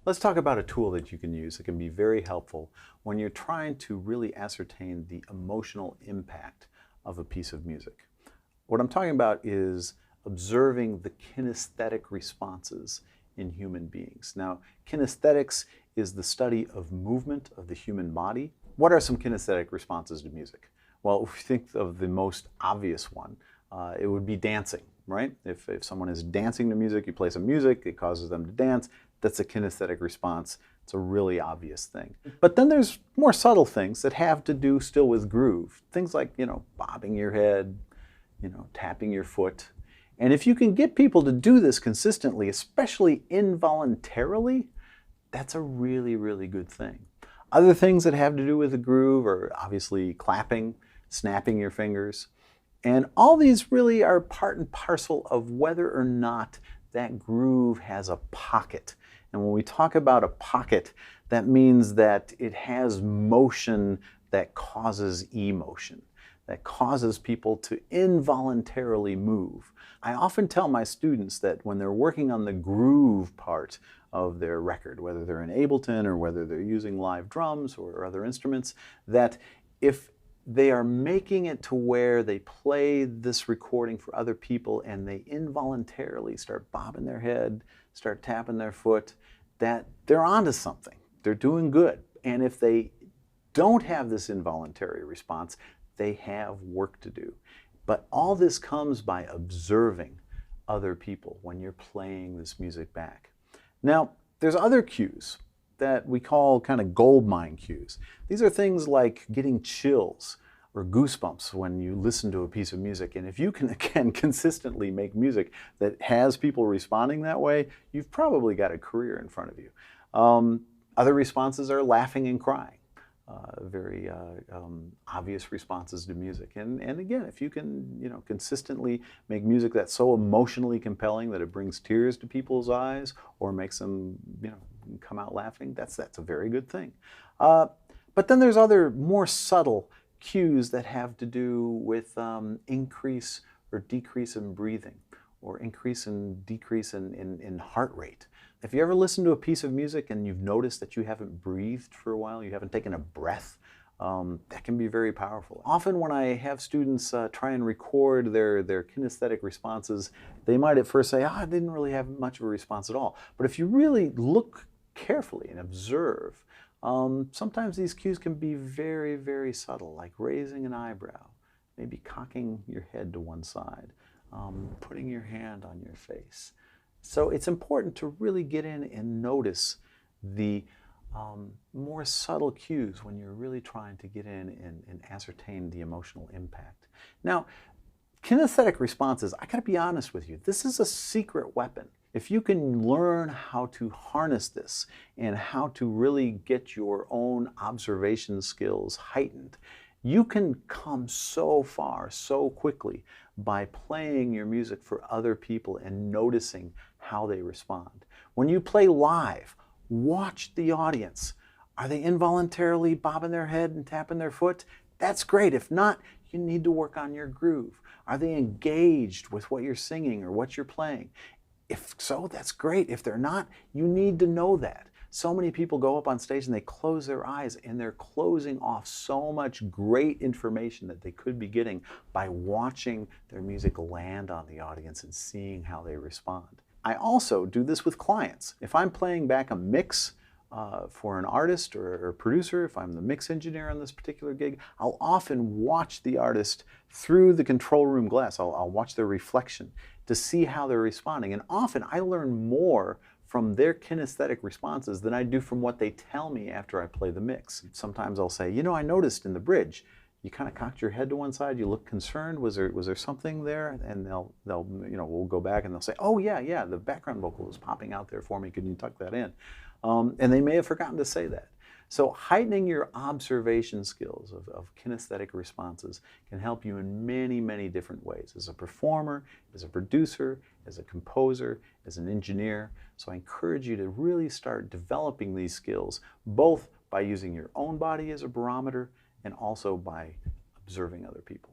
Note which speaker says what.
Speaker 1: Let's talk about a tool that you can use that can be very helpful when you're trying to really ascertain the emotional impact of a piece of music. What I'm talking about is observing the kinesthetic responses in human beings. Now, kinesthetics is the study of movement of the human body. What are some kinesthetic responses to music? Well, if you think of the most obvious one, it would be dancing, right? If someone is dancing to music, you play some music, it causes them to dance, that's a kinesthetic response. It's a really obvious thing. But then there's more subtle things that have to do still with groove. Things like, bobbing your head, tapping your foot. And if you can get people to do this consistently, especially involuntarily, that's a really, really good thing. Other things that have to do with the groove are obviously clapping, snapping your fingers. And all these really are part and parcel of whether or not that groove has a pocket. And when we talk about a pocket, that means that it has motion that causes emotion, that causes people to involuntarily move. I often tell my students that when they're working on the groove part of their record, whether they're in Ableton or whether they're using live drums or other instruments, that if they are making it to where they play this recording for other people and they involuntarily start bobbing their head, start tapping their foot, that they're onto something. They're doing good. And if they don't have this involuntary response, they have work to do. But all this comes by observing other people when you're playing this music back. Now, there's other cues that we call kind of gold mine cues. These are things like getting chills or goosebumps when you listen to a piece of music. And if you can, again, consistently make music that has people responding that way, you've probably got a career in front of you. Other responses are laughing and crying. Very obvious responses to music. And again, if you can consistently make music that's so emotionally compelling that it brings tears to people's eyes or makes them come out laughing, that's a very good thing. But then there's other more subtle cues that have to do with increase or decrease in breathing or increase and decrease in heart rate. If you ever listen to a piece of music and you've noticed that you haven't breathed for a while, you haven't taken a breath, that can be very powerful. Often when I have students try and record their kinesthetic responses, they might at first say, I didn't really have much of a response at all. But if you really look carefully and observe, sometimes these cues can be very, very subtle, like raising an eyebrow, maybe cocking your head to one side, putting your hand on your face. So it's important to really get in and notice the more subtle cues when you're really trying to get in and ascertain the emotional impact. Now, kinesthetic responses, I gotta be honest with you, this is a secret weapon. If you can learn how to harness this and how to really get your own observation skills heightened, you can come so far so quickly by playing your music for other people and noticing how they respond. When you play live, watch the audience. Are they involuntarily bobbing their head and tapping their foot? That's great. If not, you need to work on your groove. Are they engaged with what you're singing or what you're playing? If so, that's great. If they're not, you need to know that. So many people go up on stage and they close their eyes and they're closing off so much great information that they could be getting by watching their music land on the audience and seeing how they respond. I also do this with clients. If I'm playing back a mix for an artist or producer, if I'm the mix engineer on this particular gig, I'll often watch the artist through the control room glass. I'll watch their reflection to see how they're responding. And often I learn more from their kinesthetic responses than I do from what they tell me after I play the mix. Sometimes I'll say, I noticed in the bridge, you kind of cocked your head to one side, you look concerned, was there something there? And they'll we'll go back and they'll say, oh yeah, the background vocal is popping out there for me, can you tuck that in? And they may have forgotten to say that. So heightening your observation skills of kinesthetic responses can help you in many, many different ways, as a performer, as a producer, as a composer, as an engineer. So I encourage you to really start developing these skills, both by using your own body as a barometer and also by observing other people.